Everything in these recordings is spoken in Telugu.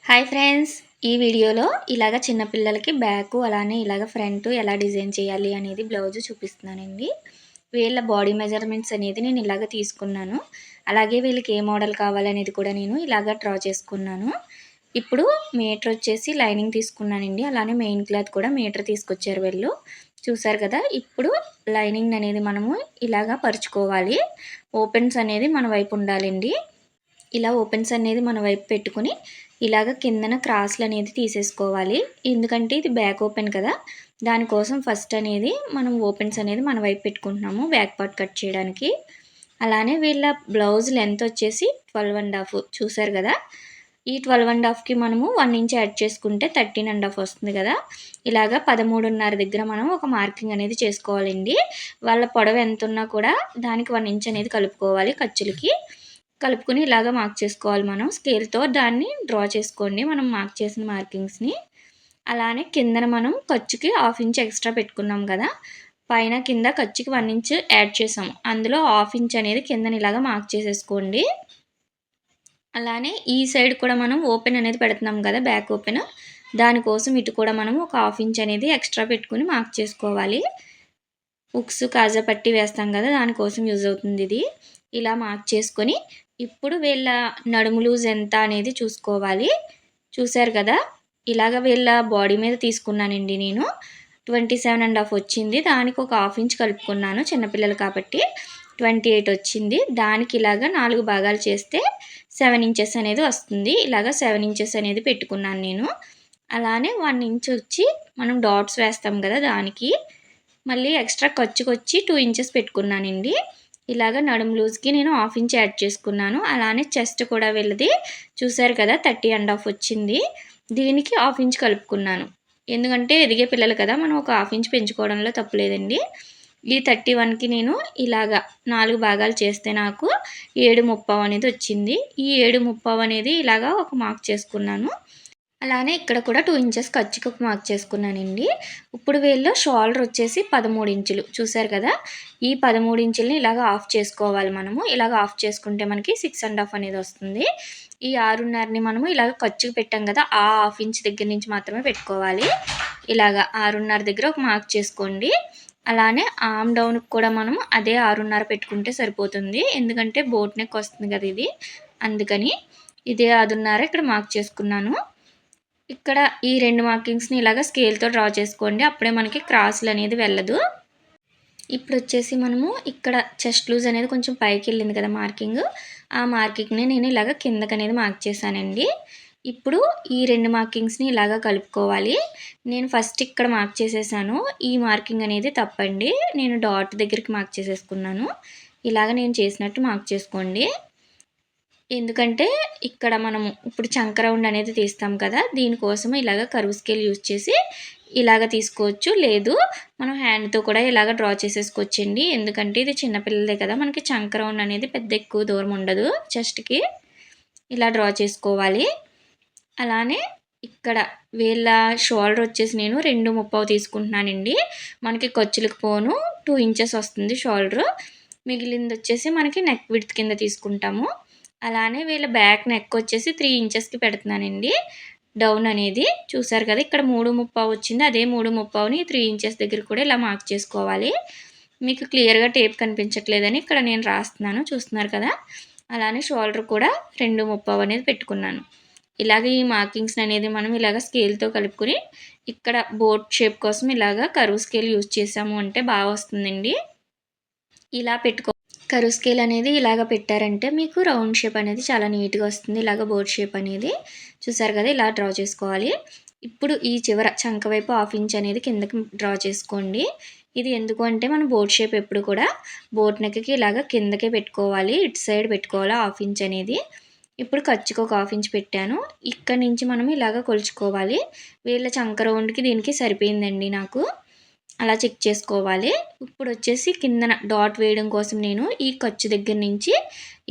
హాయ్ ఫ్రెండ్స్, ఈ వీడియోలో ఇలాగ చిన్న పిల్లలకి బ్యాక్ అలానే ఇలాగ ఫ్రంట్ ఎలా డిజైన్ చేయాలి అనేది బ్లౌజ్ చూపిస్తున్నానండి. వీళ్ళ బాడీ మెజర్మెంట్స్ అనేది నేను ఇలాగ తీసుకున్నాను. అలాగే వీళ్ళకి ఏ మోడల్ కావాలనేది కూడా నేను ఇలాగ డ్రా చేసుకున్నాను. ఇప్పుడు మీటర్ వచ్చేసి లైనింగ్ తీసుకున్నానండి. అలానే మెయిన్ క్లాత్ కూడా మీటర్ తీసుకొచ్చారు వీళ్ళు. చూసారు కదా. ఇప్పుడు లైనింగ్ అనేది మనము ఇలాగ పరుచుకోవాలి. ఓపెన్స్ అనేది మన వైపు ఉండాలండి. ఇలా ఓపెన్స్ అనేది మన వైపు పెట్టుకుని ఇలాగ కిందన క్రాస్లు అనేది తీసేసుకోవాలి. ఎందుకంటే ఇది బ్యాక్ ఓపెన్ కదా, దానికోసం ఫస్ట్ అనేది మనం ఓపెన్స్ అనేది మన వైపు పెట్టుకుంటున్నాము బ్యాక్ పార్ట్ కట్ చేయడానికి. అలానే వీళ్ళ బ్లౌజ్ లెంత్ వచ్చేసి 12.5 చూసారు కదా. ఈ 12.5కి మనము 1 ఇంచ్ యాడ్ చేసుకుంటే 13.5 వస్తుంది కదా. ఇలాగ 13.5 దగ్గర మనం ఒక మార్కింగ్ అనేది చేసుకోవాలండి. వాళ్ళ పొడవు ఎంత ఉన్నా కూడా దానికి 1 ఇంచ్ అనేది కలుపుకోవాలి. ఖర్చులకి కలుపుకొని ఇలాగ మార్క్ చేసుకోవాలి. మనం స్కేల్తో దాన్ని డ్రా చేసుకోండి మనం మార్క్ చేసిన మార్కింగ్స్ని. అలానే కిందన మనం ఖర్చుకి 1/2 ఇంచ్ ఎక్స్ట్రా పెట్టుకున్నాం కదా, పైన కింద ఖర్చుకి 1 ఇంచ్ యాడ్ చేసాము. అందులో 1/2 ఇంచ్ అనేది కిందన ఇలాగ మార్క్ చేసేసుకోండి. అలానే ఈ సైడ్ కూడా మనం ఓపెన్ అనేది పెడుతున్నాం కదా, బ్యాక్ ఓపెన్, దానికోసం ఇటు కూడా మనం ఒక 1/2 ఇంచ్ అనేది ఎక్స్ట్రా పెట్టుకుని మార్క్ చేసుకోవాలి. ఉక్స్ కాజా పట్టి వేస్తాం కదా, దానికోసం యూజ్ అవుతుంది ఇది. ఇలా మార్క్ చేసుకొని ఇప్పుడు వీళ్ళ నడుము లూజ్ ఎంత అనేది చూసుకోవాలి. చూసారు కదా, ఇలాగ వీళ్ళ బాడీ మీద తీసుకున్నానండి నేను. 27.5 వచ్చింది. దానికి ఒక 1/2 ఇంచ్ కలుపుకున్నాను, చిన్నపిల్లలు కాబట్టి 28 వచ్చింది. దానికి ఇలాగ 4 భాగాలు చేస్తే 7 ఇంచెస్ అనేది వస్తుంది. ఇలాగ 7 ఇంచెస్ అనేది పెట్టుకున్నాను నేను. అలానే 1 ఇంచ్ వచ్చి మనం డాట్స్ వేస్తాం కదా, దానికి మళ్ళీ ఎక్స్ట్రా ఖర్చుకొచ్చి 2 ఇంచెస్ పెట్టుకున్నానండి. ఇలాగ నడుము లూజ్కి నేను 1/2 ఇంచ్ యాడ్ చేసుకున్నాను. అలానే చెస్ట్ కూడా వీళ్ళది చూసారు కదా 30.5 వచ్చింది. దీనికి 1/2 ఇంచ్ కలుపుకున్నాను. ఎందుకంటే ఎదిగే పిల్లలు కదా, మనం ఒక 1/2 ఇంచ్ పెంచుకోవడంలో తప్పులేదండి. ఈ 31కి నేను ఇలాగ 4 భాగాలు చేస్తే నాకు 7.5 అనేది వచ్చింది. ఈ 7.5 అనేది ఇలాగ ఒక మార్క్ చేసుకున్నాను. అలానే ఇక్కడ కూడా 2 ఇంచెస్ ఖర్చుకు మార్క్ చేసుకున్నానండి. ఇప్పుడు వీళ్ళు షోల్డర్ వచ్చేసి 13 ఇంచులు చూసారు కదా. ఈ 13 ఇంచులని ఇలాగ ఆఫ్ చేసుకోవాలి మనము. ఇలాగ ఆఫ్ చేసుకుంటే మనకి 6.5 అనేది వస్తుంది. ఈ 6.5ని మనము ఇలాగ ఖర్చుకు పెట్టాం కదా, ఆ 1/2 ఇంచ్ దగ్గర నుంచి మాత్రమే పెట్టుకోవాలి. ఇలాగ 6.5 దగ్గర ఒక మార్క్ చేసుకోండి. అలానే ఆర్మ్ డౌన్కి కూడా మనం అదే 6.5 పెట్టుకుంటే సరిపోతుంది. ఎందుకంటే బోట్ నెక్ వస్తుంది కదా ఇది, అందుకని ఇదే 6.5 ఇక్కడ మార్క్ చేసుకున్నాను. ఇక్కడ ఈ 2 మార్కింగ్స్ని ఇలాగ స్కేల్తో డ్రా చేసుకోండి. అప్పుడే మనకి క్రాస్లు అనేది వెళ్ళదు. ఇప్పుడు వచ్చేసి మనము ఇక్కడ చెస్ట్ లూజ్ అనేది కొంచెం పైకి వెళ్ళింది కదా మార్కింగ్, ఆ మార్కింగ్ని నేను ఇలాగ కిందకి అనేది మార్క్ చేశానండి. ఇప్పుడు ఈ 2 మార్కింగ్స్ని ఇలాగ కలుపుకోవాలి. నేను ఫస్ట్ ఇక్కడ మార్క్ చేసేసాను. ఈ మార్కింగ్ అనేది తప్పండి, నేను డాట్ దగ్గరికి మార్క్ చేసేసుకున్నాను. ఇలాగ నేను చేసినట్టు మార్క్ చేసుకోండి. ఎందుకంటే ఇక్కడ మనము ఇప్పుడు చంక రౌండ్ అనేది తీస్తాం కదా, దీనికోసం ఇలాగ కర్వ్ స్కేల్ యూజ్ చేసి ఇలాగ తీసుకోవచ్చు. లేదు మనం హ్యాండ్తో కూడా ఇలాగ డ్రా చేసేసుకోవచ్చండి. ఎందుకంటే ఇది చిన్నపిల్లలదే కదా, మనకి చంక రౌండ్ అనేది పెద్ద ఎక్కువ దూరం ఉండదు. చెస్ట్కి ఇలా డ్రా చేసుకోవాలి. అలానే ఇక్కడ వీళ్ళ షోల్డర్ వచ్చేసి నేను 2.5 తీసుకుంటున్నానండి. మనకి ఖర్చులకు పోను 2 ఇంచెస్ వస్తుంది షోల్డరు. మిగిలింది వచ్చేసి మనకి నెక్ విడ్త్ కింద తీసుకుంటాము. అలానే వీళ్ళ బ్యాక్ నెక్ వచ్చేసి 3 ఇంచెస్కి పెడుతున్నానండి డౌన్ అనేది. చూసారు కదా, ఇక్కడ 3.5 వచ్చింది. అదే 3.5ని 3 ఇంచెస్ దగ్గర కూడా ఇలా మార్క్ చేసుకోవాలి. మీకు క్లియర్గా టేప్ కనిపించట్లేదని ఇక్కడ నేను రాస్తున్నాను, చూస్తున్నారు కదా. అలానే షోల్డర్ కూడా 2.5 అనేది పెట్టుకున్నాను. ఇలాగ ఈ మార్కింగ్స్ అనేది మనం ఇలాగ స్కేల్తో కలుపుకొని ఇక్కడ బోట్ షేప్ కోసం ఇలాగ కర్వ్ స్కేల్ యూజ్ చేసాము అంటే బాగా వస్తుందండి. ఇలా పెట్టుకో, కర్వ్ స్కేల్ అనేది ఇలాగ పెట్టారంటే మీకు రౌండ్ షేప్ అనేది చాలా నీట్గా వస్తుంది. ఇలాగ బోట్ షేప్ అనేది చూసారు కదా, ఇలా డ్రా చేసుకోవాలి. ఇప్పుడు ఈ చివర చంక వైపు 1/2 ఇంచ్ అనేది కిందకి డ్రా చేసుకోండి. ఇది ఎందుకు అంటే మనం బోట్ షేప్ ఎప్పుడు కూడా బోట్ నెక్కి ఇలాగ కిందకే పెట్టుకోవాలి, ఇటు సైడ్ పెట్టుకోవాలి 1/2 ఇంచ్ అనేది. ఇప్పుడు ఖర్చుకు ఒక 1/2 ఇంచ్ పెట్టాను. ఇక్కడ నుంచి మనం ఇలాగ కొలుచుకోవాలి. వీళ్ళ చంక రౌండ్కి దీనికి సరిపోయిందండి నాకు, అలా చెక్ చేసుకోవాలి. ఇప్పుడు వచ్చేసి కిందన డాట్ వేయడం కోసం నేను ఈ ఖర్చు దగ్గర నుంచి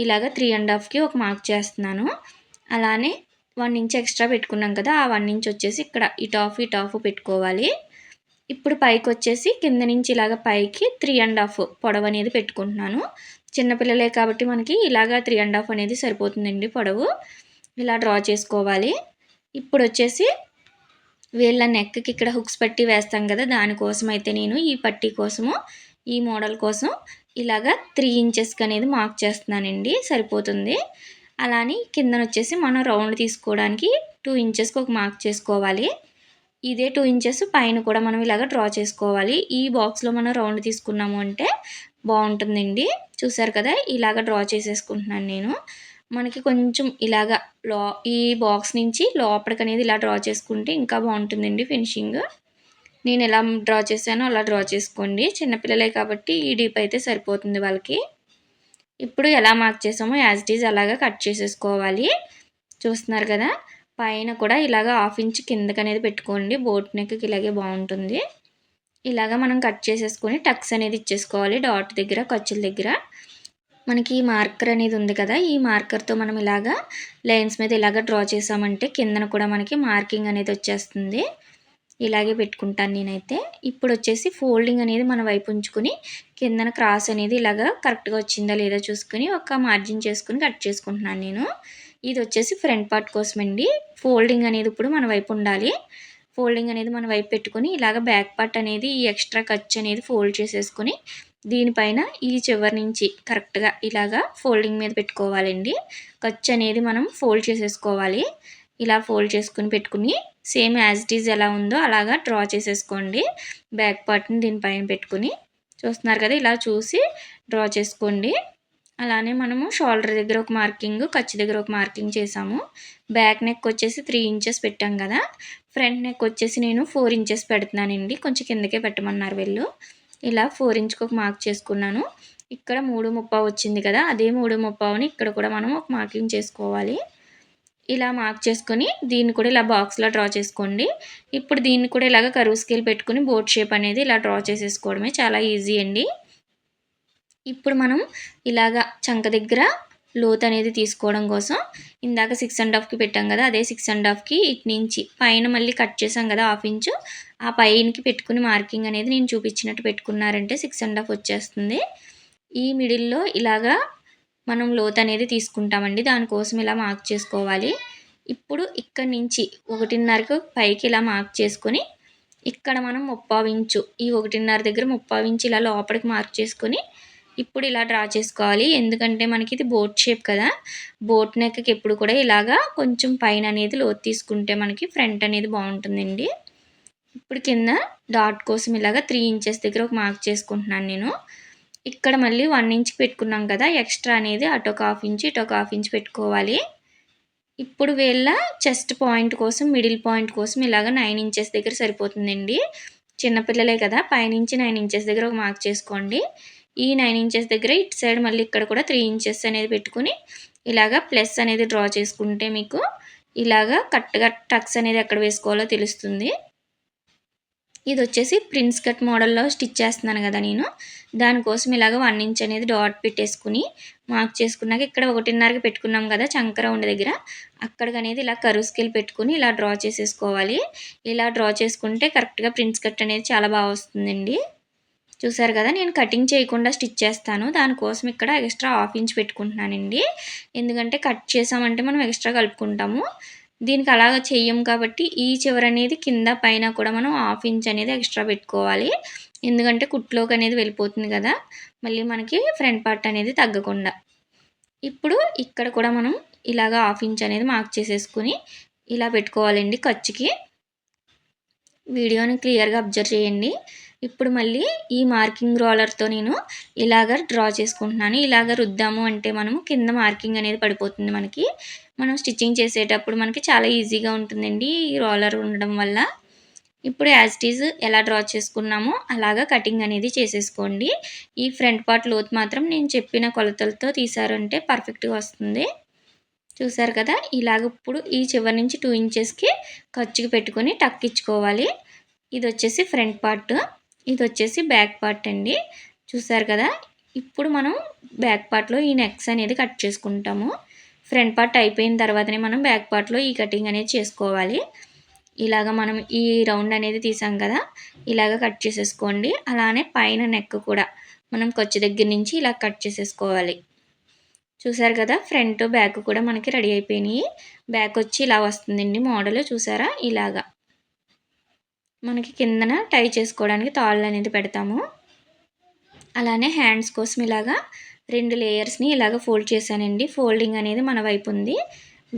ఇలాగ 3.5కి ఒక మార్క్ చేస్తున్నాను. అలానే 1 ఇంచ్ ఎక్స్ట్రా పెట్టుకున్నాం కదా, ఆ 1 ఇంచ్ వచ్చేసి ఇక్కడ ఇటు ఆఫ్ పెట్టుకోవాలి. ఇప్పుడు పైకి వచ్చేసి కింద నుంచి ఇలాగ పైకి 3.5 పొడవు అనేది పెట్టుకుంటున్నాను. చిన్నపిల్లలే కాబట్టి మనకి ఇలాగ 3.5 అనేది సరిపోతుందండి పొడవు. ఇలా డ్రా చేసుకోవాలి. ఇప్పుడొచ్చేసి వీళ్ళ నెక్‌కి ఇక్కడ హుక్స్ పట్టీ వేస్తాం కదా! దానికోసం అయితే నేను ఈ పట్టీ కోసము, ఈ మోడల్ కోసం ఇలాగా 3 ఇంచెస్‌కి అనేది మార్క్ చేస్తున్నానండి. సరిపోతుంది. అలా అని కిందనొచ్చేసి మనం రౌండ్ తీసుకోవడానికి 2 ఇంచెస్‌కి ఒక మార్క్ చేసుకోవాలి. ఇదే 2 ఇంచెస్ పైన కూడా మనం ఇలాగ డ్రా చేసుకోవాలి. ఈ బాక్స్‌లో మనం రౌండ్ తీసుకున్నాము అంటే బావుంటుందండి. చూసారు కదా! ఇలాగ డ్రా చేసేసుకుంటున్నాను నేను. మనకి కొంచెం ఇలాగ లో ఈ బాక్స్ నుంచి లోపలికనేది ఇలా డ్రా చేసుకుంటే ఇంకా బావుంటుందండి ఫినిషింగ్. నేను ఎలా డ్రా చేశానో అలా డ్రా చేసుకోండి. చిన్న పిల్లలే కాబట్టి ఈ డీప్ అయితే సరిపోతుంది వాళ్ళకి. ఇప్పుడు ఎలా మార్క్ చేసామో యాజ్ ఇట్ ఈజ్ అలాగా కట్ చేసేసుకోవాలి. చూస్తున్నారు కదా! పైన కూడా ఇలాగ హాఫ్ ఇంచ్ కిందకనేది పెట్టుకోండి. బోట్ నెక్‌కి ఇలాగే బావుంటుంది. ఇలాగ మనం కట్ చేసేసుకొని టక్స్ అనేది ఇచ్చేసుకోవాలి డాట్ దగ్గర, ఖర్చుల దగ్గర. మనకి ఈ మార్కర్ అనేది ఉంది కదా! ఈ మార్కర్‌తో మనం ఇలాగా లైన్స్ మీద ఇలాగ డ్రా చేసామంటే కిందన కూడా మనకి మార్కింగ్ అనేది వచ్చేస్తుంది. ఇలాగే పెట్టుకుంటాను నేనైతే. ఇప్పుడొచ్చేసి ఫోల్డింగ్ అనేది మన వైపు ఉంచుకొని కిందన క్రాస్ అనేది ఇలాగా కరెక్ట్‌గా వచ్చిందా లేదా చూసుకొని ఒక మార్జిన్ చేసుకొని కట్ చేసుకుంటున్నాను నేను. ఇదొచ్చేసి ఫ్రంట్ పార్ట్ కోసమండి. ఫోల్డింగ్ అనేది ఇప్పుడు మన వైపు ఉండాలి. ఫోల్డింగ్ అనేది మన వైపు పెట్టుకొని ఇలాగ బ్యాక్ పార్ట్ అనేది ఈ ఎక్స్ట్రా ఖర్చు అనేది ఫోల్డ్ చేసేసుకొని దీనిపైన ఈ చివరి నుంచి కరెక్ట్‌గా ఇలాగా ఫోల్డింగ్ మీద పెట్టుకోవాలండి. ఖర్చు అనేది మనం ఫోల్డ్ చేసేసుకోవాలి. ఇలా ఫోల్డ్ చేసుకొని పెట్టుకుని సేమ్ యాజ్ ఇట్ ఈజ్ ఎలా ఉందో అలాగా డ్రా చేసేసుకోండి. బ్యాక్ పార్ట్‌ని దీనిపైన పెట్టుకొని చూస్తున్నారు కదా! ఇలా చూసి డ్రా చేసుకోండి. అలానే మనము షోల్డర్ దగ్గర ఒక మార్కింగ్, ఖర్చు దగ్గర ఒక మార్కింగ్ చేసాము. బ్యాక్ నెక్ వచ్చేసి 3 ఇంచెస్ పెట్టాం కదా! ఫ్రంట్ నెక్ వచ్చేసి నేను 4 ఇంచెస్ పెడుతున్నానండి. కొంచెం కిందకే పెట్టమన్నారు వీళ్ళు. ఇలా 4 ఇంచ్‌కి ఒక మార్క్ చేసుకున్నాను. ఇక్కడ 3:30 వచ్చింది కదా! అదే 3:30ని ఇక్కడ కూడా మనం ఒక మార్కింగ్ చేసుకోవాలి. ఇలా మార్క్ చేసుకొని దీన్ని కూడా ఇలా బాక్స్‌లా డ్రా చేసుకోండి. ఇప్పుడు దీన్ని కూడా ఇలాగ కర్వ్ స్కేల్ పెట్టుకొని బోట్ షేప్ అనేది ఇలా డ్రా చేసేసుకోవడమే చాలా ఈజీ అండి. ఇప్పుడు మనం ఇలాగ చంక దగ్గర లోతు అనేది తీసుకోవడం కోసం ఇందాక 6 ½ పెట్టాం కదా! అదే 6 ½ ఇటు నుంచి పైన మళ్ళీ కట్ చేసాం కదా! హాఫ్ ఇంచు ఆ పైనకి పెట్టుకుని మార్కింగ్ అనేది నేను చూపించినట్టు పెట్టుకున్నారంటే 6 ½ వచ్చేస్తుంది. ఈ మిడిల్‌లో ఇలాగా మనం లోతు అనేది తీసుకుంటామండి. దానికోసం ఇలా మార్క్ చేసుకోవాలి. ఇప్పుడు ఇక్కడి నుంచి 1:30కు పైకి ఇలా మార్క్ చేసుకొని ఇక్కడ మనం 3/4 ఇంచు ఈ 1:30 దగ్గర 3/4 ఇంచు ఇలా లోపలికి మార్క్ చేసుకొని ఇప్పుడు ఇలా డ్రా చేసుకోవాలి. ఎందుకంటే మనకి ఇది బోట్ షేప్ కదా! బోట్ నెక్‌కి ఎప్పుడు కూడా ఇలాగా కొంచెం పైన అనేది లోతు తీసుకుంటే మనకి ఫ్రంట్ అనేది బావుంటుందండి. ఇప్పుడు కింద డాట్ కోసం ఇలాగా 3 ఇంచెస్ దగ్గర ఒక మార్క్ చేసుకుంటున్నాను నేను. ఇక్కడ మళ్ళీ 1 ఇంచ్‌కి పెట్టుకున్నాం కదా! ఎక్స్ట్రా అనేది అటు ఒక హాఫ్ ఇంచు, ఇటు ఒక హాఫ్ ఇంచు పెట్టుకోవాలి. ఇప్పుడు వీళ్ళ చెస్ట్ పాయింట్ కోసం, మిడిల్ పాయింట్ కోసం ఇలాగ 9 ఇంచెస్ దగ్గర సరిపోతుందండి. చిన్న పిల్లలే కదా! పైనుంచి 9 ఇంచెస్ దగ్గర ఒక మార్క్ చేసుకోండి. ఈ 9 ఇంచెస్ దగ్గర ఇటు సైడ్ మళ్ళీ ఇక్కడ కూడా 3 ఇంచెస్ అనేది పెట్టుకొని ఇలాగ ప్లస్ అనేది డ్రా చేసుకుంటే మీకు ఇలాగ కరెక్ట్‌గా టక్స్ అనేది ఎక్కడ వేసుకోవాలో తెలుస్తుంది. ఇదొచ్చేసి ప్రిన్స్ కట్ మోడల్‌లో స్టిచ్ చేస్తున్నాను కదా నేను. దానికోసం ఇలాగ 1 ఇంచ్ అనేది డాట్ పెట్టేసుకొని మార్క్ చేసుకున్నాక ఇక్కడ 1:30కి పెట్టుకున్నాం కదా! చంక రౌండ్ దగ్గర అక్కడికనేది ఇలా కర్వ్ స్కేల్ పెట్టుకొని ఇలా డ్రా చేసేసుకోవాలి. ఇలా డ్రా చేసుకుంటే కరెక్ట్‌గా ప్రిన్స్ కట్ అనేది చాలా బాగా వస్తుందండి. చూసారు కదా! నేను కటింగ్ చేయకుండా స్టిచ్ చేస్తాను. దానికోసం ఇక్కడ ఎక్స్ట్రా హాఫ్ ఇంచ్ పెట్టుకుంటున్నానండి. ఎందుకంటే కట్ చేసామంటే మనం ఎక్స్ట్రా కలుపుకుంటాము. దీనికి అలాగ చెయ్యం కాబట్టి ఈ చివరనేది కింద పైన కూడా మనం హాఫ్ ఇంచ్ అనేది ఎక్స్ట్రా పెట్టుకోవాలి. ఎందుకంటే కుట్లోకి అనేది వెళ్ళిపోతుంది కదా! మళ్ళీ మనకి ఫ్రంట్ పార్ట్ అనేది తగ్గకుండా. ఇప్పుడు ఇక్కడ కూడా మనం ఇలాగ హాఫ్ ఇంచ్ అనేది మార్క్ చేసేసుకొని ఇలా పెట్టుకోవాలండి ఖర్చుకి. వీడియోని క్లియర్‌గా అబ్జర్వ్ చేయండి. ఇప్పుడు మళ్ళీ ఈ మార్కింగ్ రోలర్‌తో నేను ఇలాగ డ్రా చేసుకుంటున్నాను. ఇలాగ రుద్దాము అంటే మనము కింద మార్కింగ్ అనేది పడిపోతుంది మనకి. మనం స్టిచ్చింగ్ చేసేటప్పుడు మనకి చాలా ఈజీగా ఉంటుందండి ఈ రోలర్ ఉండడం వల్ల. ఇప్పుడు యాజ్ ఇట్ ఈజ్ ఎలా డ్రా చేసుకున్నామో అలాగా కటింగ్ అనేది చేసేసుకోండి. ఈ ఫ్రంట్ పార్ట్ లోతు మాత్రం నేను చెప్పిన కొలతలతో తీశారంటే పర్ఫెక్ట్‌గా వస్తుంది. చూసారు కదా! ఇలాగ ఇప్పుడు ఈ చివరి నుంచి 2 ఇంచెస్‌కి ఖర్చుకి పెట్టుకొని టక్ ఇచ్చుకోవాలి. ఇదొచ్చేసి ఫ్రంట్ పార్ట్. ఇదొచ్చేసి బ్యాక్ పార్ట్ అండి. చూసారు కదా! ఇప్పుడు మనం బ్యాక్ పార్ట్‌లో ఈ నెక్స్ అనేది కట్ చేసుకుంటాము. ఫ్రంట్ పార్ట్ అయిపోయిన తర్వాతనే మనం బ్యాక్ పార్ట్‌లో ఈ కటింగ్ అనేది చేసుకోవాలి. ఇలాగ మనం ఈ రౌండ్ అనేది తీసాం కదా! ఇలాగ కట్ చేసేసుకోండి. అలానే పైన నెక్ కూడా మనం ఖర్చు దగ్గర నుంచి ఇలా కట్ చేసేసుకోవాలి. చూసారు కదా, ఫ్రంట్ బ్యాక్ కూడా మనకి రెడీ అయిపోయినాయి. బ్యాక్ వచ్చి ఇలా వస్తుందండి మోడల్, చూసారా ఇలాగా. మనకి కిందన టై చేసుకోవడానికి తాళ్ళు అనేది పెడతాము. అలానే హ్యాండ్స్ కోసం ఇలాగా 2 లేయర్స్ని ఇలాగ ఫోల్డ్ చేశానండి. ఫోల్డింగ్ అనేది మన వైపు ఉంది.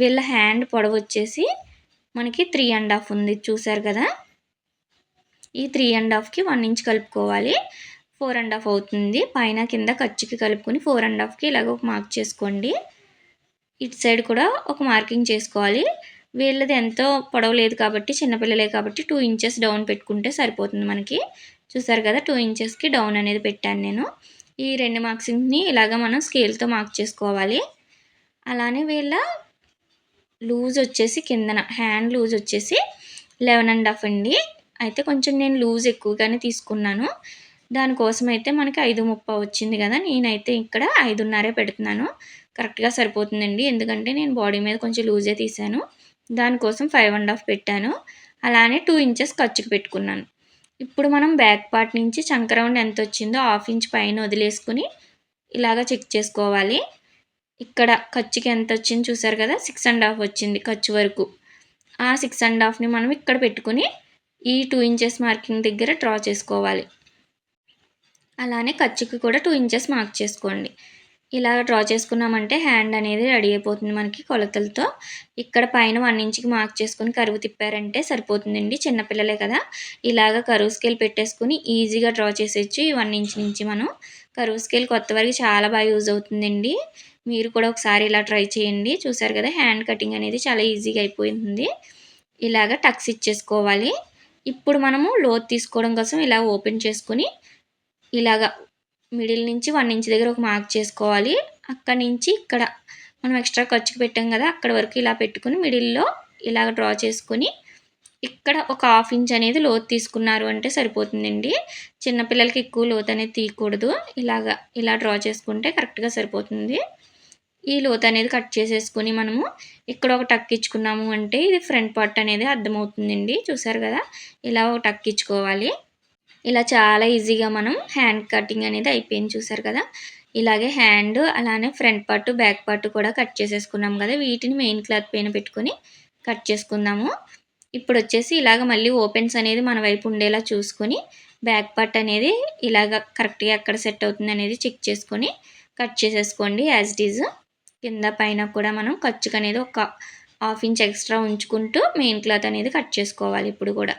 వీళ్ళ హ్యాండ్ పొడవు వచ్చేసి మనకి 3.5 ఉంది, చూసారు కదా. ఈ 3.5కి 1 ఇంచ్ కలుపుకోవాలి. 4.5 అవుతుంది. పైన కింద ఖర్చుకి కలుపుకొని 4.5కి ఇలాగ ఒక మార్క్ చేసుకోండి. ఇటు సైడ్ కూడా ఒక మార్కింగ్ చేసుకోవాలి. వీళ్ళది ఎంతో పొడవు లేదు కాబట్టి, చిన్నపిల్లలే కాబట్టి 2 ఇంచెస్ డౌన్ పెట్టుకుంటే సరిపోతుంది మనకి. చూసారు కదా, 2 ఇంచెస్కి డౌన్ అనేది పెట్టాను నేను. ఈ 2 మార్క్సింగ్ని ఇలాగ మనం స్కేల్తో మార్క్ చేసుకోవాలి. అలానే వీళ్ళ లూజ్ వచ్చేసి కిందన హ్యాండ్ లూజ్ వచ్చేసి 11.5 అండి. అయితే కొంచెం నేను లూజ్ ఎక్కువగానే తీసుకున్నాను. దానికోసం అయితే మనకి 5.30 వచ్చింది కదా, నేనైతే ఇక్కడ 5.5 పెడుతున్నాను. కరెక్ట్గా సరిపోతుందండి. ఎందుకంటే నేను బాడీ మీద కొంచెం లూజే తీసాను. దానికోసం 5.5 పెట్టాను. అలానే 2 ఇంచెస్ ఖర్చుకి పెట్టుకున్నాను. ఇప్పుడు మనం బ్యాక్ పార్ట్ నుంచి చంక రౌండ్ ఎంత వచ్చిందో 1/2 ఇంచ్ పైన వదిలేసుకుని ఇలాగ చెక్ చేసుకోవాలి. ఇక్కడ ఖర్చుకి ఎంత వచ్చింది చూసారు కదా, 6.5 వచ్చింది ఖర్చు వరకు. ఆ 6.5ని మనం ఇక్కడ పెట్టుకుని ఈ 2 ఇంచెస్ మార్కింగ్ దగ్గర డ్రా చేసుకోవాలి. అలానే ఖర్చుకి కూడా 2 ఇంచెస్ మార్క్ చేసుకోండి. ఇలా డ్రా చేసుకున్నామంటే హ్యాండ్ అనేది రెడీ అయిపోతుంది మనకి కొలతలతో. ఇక్కడ పైన 1 ఇంచ్కి మార్క్ చేసుకుని కరువు తిప్పారంటే సరిపోతుందండి. చిన్నపిల్లలే కదా, ఇలాగ కరువు స్కేల్ పెట్టేసుకుని ఈజీగా డ్రా చేసేయచ్చు. ఈ 1 ఇంచ్ నుంచి మనం కరువు స్కేల్ కొత్త వరకు చాలా బాగా యూజ్ అవుతుందండి. మీరు కూడా ఒకసారి ఇలా ట్రై చేయండి. చూసారు కదా, హ్యాండ్ కటింగ్ అనేది చాలా ఈజీగా అయిపోతుంది. ఇలాగ టక్స్ ఇచ్చేసుకోవాలి. ఇప్పుడు మనము లోతు తీసుకోవడం కోసం ఇలా ఓపెన్ చేసుకుని ఇలాగ మిడిల్ నుంచి 1 ఇంచ్ దగ్గర ఒక మార్క్ చేసుకోవాలి. అక్కడి నుంచి ఇక్కడ మనం ఎక్స్ట్రా ఖర్చుకి పెట్టాం కదా, అక్కడ వరకు ఇలా పెట్టుకుని మిడిల్లో ఇలాగ డ్రా చేసుకొని ఇక్కడ ఒక 1/2 ఇంచ్ అనేది లోతు తీసుకున్నారు అంటే సరిపోతుందండి. చిన్నపిల్లలకి ఎక్కువ లోతు అనేది తీయకూడదు. ఇలా డ్రా చేసుకుంటే కరెక్ట్గా సరిపోతుంది. ఈ లోతు అనేది కట్ చేసేసుకొని మనము ఇక్కడ ఒక టక్ ఇచ్చుకున్నాము అంటే ఇది ఫ్రంట్ పార్ట్ అనేది అర్థమవుతుందండి. చూసారు కదా, ఇలా ఒక టక్ ఇచ్చుకోవాలి. ఇలా చాలా ఈజీగా మనం హ్యాండ్ కటింగ్ అనేది అయిపోయింది, చూసారు కదా. ఇలాగే హ్యాండ్ అలానే ఫ్రంట్ పార్ట్ బ్యాక్ పార్ట్ కూడా కట్ చేసేసుకున్నాం కదా, వీటిని మెయిన్ క్లాత్ పైన పెట్టుకొని కట్ చేసుకుందాము. ఇప్పుడు వచ్చేసి ఇలాగ మళ్ళీ ఓపెన్స్ అనేది మన వైపు ఉండేలా చూసుకొని బ్యాక్ పార్ట్ అనేది ఇలాగ కరెక్ట్గా ఎక్కడ సెట్ అవుతుంది అనేది చెక్ చేసుకొని కట్ చేసేసుకోండి. యాజ్ ఇట్ ఈజ్ కింద పైన కూడా మనం ఖర్చుకు అనేది ఒక 1/2 ఇంచ్ ఎక్స్ట్రా ఉంచుకుంటూ మెయిన్ క్లాత్ అనేది కట్ చేసుకోవాలి ఇప్పుడు కూడా.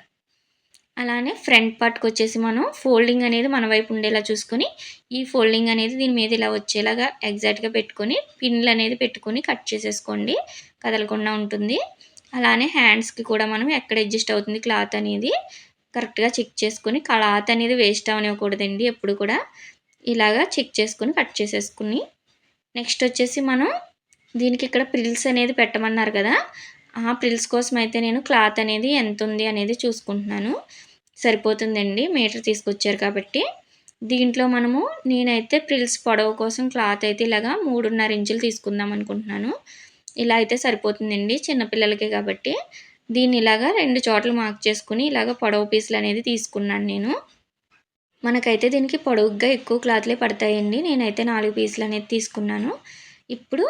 అలానే ఫ్రంట్ పార్ట్కి వచ్చేసి మనం ఫోల్డింగ్ అనేది మన వైపు ఉండేలా చూసుకొని ఈ ఫోల్డింగ్ అనేది దీని మీద ఇలా వచ్చేలాగా ఎగ్జాక్ట్గా పెట్టుకొని పిన్లు అనేది పెట్టుకొని కట్ చేసేసుకోండి, కదలకుండా ఉంటుంది. అలానే హ్యాండ్స్కి కూడా మనం ఎక్కడ అడ్జస్ట్ అవుతుంది క్లాత్ అనేది కరెక్ట్గా చెక్ చేసుకొని, క్లాత్ అనేది వేస్ట్ అవనివ్వకూడదండి ఎప్పుడు కూడా. ఇలాగా చెక్ చేసుకొని కట్ చేసేసుకుని నెక్స్ట్ వచ్చేసి మనం దీనికి ఇక్కడ ప్రిల్స్ అనేది పెట్టమన్నారు కదా, ఆ ప్రిల్స్ కోసం అయితే నేను క్లాత్ అనేది ఎంత ఉంది అనేది చూసుకుంటున్నాను. సరిపోతుందండి, మీటర్ తీసుకొచ్చారు కాబట్టి. దీంట్లో నేనైతే ప్రిల్స్ పొడవు కోసం క్లాత్ అయితే ఇలాగా 3.5 ఇంచులు తీసుకుందాం అనుకుంటున్నాను. ఇలా అయితే సరిపోతుందండి చిన్నపిల్లలకే కాబట్టి. దీన్ని ఇలాగా 2 చోట్ల మార్క్ చేసుకుని ఇలాగ పొడవు పీసులు అనేది తీసుకున్నాను నేను. మనకైతే దీనికి పొడవుగా ఎక్కువ క్లాత్లే పడతాయండి. నేనైతే 4 పీసులు అనేది తీసుకున్నాను. ఇప్పుడు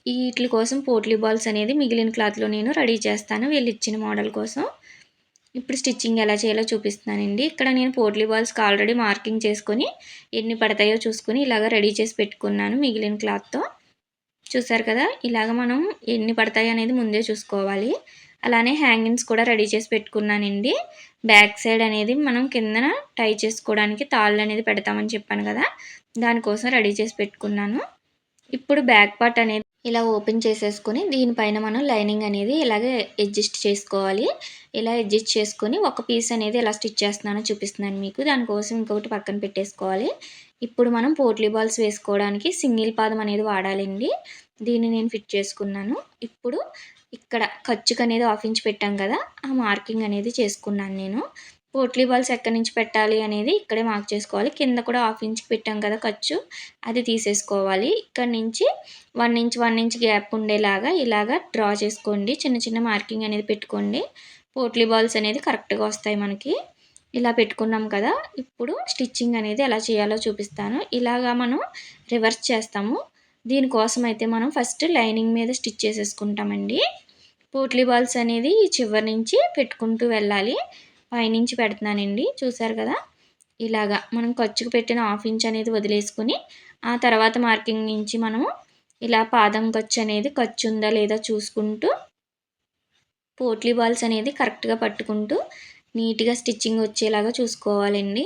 వీటి కోసం పోట్లీ బాల్స్ అనేది మిగిలిన క్లాత్లో నేను రెడీ చేస్తాను వీళ్ళు ఇచ్చిన మోడల్ కోసం. ఇప్పుడు స్టిచ్చింగ్ ఎలా చేయాలో చూపిస్తున్నానండి. ఇక్కడ నేను పోట్లీ బాల్స్కి ఆల్రెడీ మార్కింగ్ చేసుకొని ఎన్ని పడతాయో చూసుకొని ఇలాగ రెడీ చేసి పెట్టుకున్నాను మిగిలిన క్లాత్తో. చూసారు కదా, ఇలాగ మనం ఎన్ని పడతాయి అనేది ముందే చూసుకోవాలి. అలానే హ్యాంగింగ్స్ కూడా రెడీ చేసి పెట్టుకున్నానండి. బ్యాక్ సైడ్ అనేది మనం కిందన టై చేసుకోవడానికి తాళ్ళు అనేది పెడతామని చెప్పాను కదా, దానికోసం రెడీ చేసి పెట్టుకున్నాను. ఇప్పుడు బ్యాక్ పార్ట్ అనేది ఇలా ఓపెన్ చేసేసుకొని దీనిపైన మనం లైనింగ్ అనేది ఇలాగే అడ్జస్ట్ చేసుకోవాలి. ఇలా అడ్జస్ట్ చేసుకొని ఒక పీస్ అనేది ఎలా స్టిచ్ చేస్తున్నానో చూపిస్తున్నాను మీకు. దానికోసం ఇంకొకటి పక్కన పెట్టేసుకోవాలి. ఇప్పుడు మనం పోట్లీ బాల్స్ వేసుకోవడానికి సింగిల్ పాదం అనేది వాడాలండి. దీన్ని నేను ఫిట్ చేసుకున్నాను. ఇప్పుడు ఇక్కడ ఖర్చుకు అనేది 1/2 ఇంచ్ పెట్టాం కదా, ఆ మార్కింగ్ అనేది చేసుకున్నాను నేను. పోట్లీ బాల్స్ ఎక్కడి నుంచి పెట్టాలి అనేది ఇక్కడే మార్క్ చేసుకోవాలి. కింద కూడా 1/2 ఇంచ్కి పెట్టాం కదా ఖర్చు, అది తీసేసుకోవాలి. ఇక్కడ నుంచి 1 ఇంచ్ గ్యాప్ ఉండేలాగా ఇలాగా డ్రా చేసుకోండి. చిన్న చిన్న మార్కింగ్ అనేది పెట్టుకోండి. పోట్లీ బాల్స్ అనేది కరెక్ట్గా వస్తాయి మనకి. ఇలా పెట్టుకున్నాం కదా, ఇప్పుడు స్టిచ్చింగ్ అనేది ఎలా చేయాలో చూపిస్తాను. ఇలాగా మనం రివర్స్ చేస్తాము. దీనికోసం అయితే మనం ఫస్ట్ లైనింగ్ మీద స్టిచ్ చేసేసుకుంటామండి. పోట్లీ బాల్స్ అనేది ఈ చివరి నుంచి పెట్టుకుంటూ వెళ్ళాలి. పైనుంచి పెడుతున్నానండి. చూసారు కదా! ఇలాగా మనం ఖర్చుకు పెట్టిన హాఫ్ ఇంచ్ అనేది వదిలేసుకొని, ఆ తర్వాత మార్కింగ్ నుంచి మనము ఇలా పాదం ఖర్చు అనేది ఖర్చు ఉందా లేదా చూసుకుంటూ, పోట్లీ బాల్స్ అనేది కరెక్ట్‌గా పట్టుకుంటూ నీట్‌గా స్టిచ్చింగ్ వచ్చేలాగా చూసుకోవాలండి.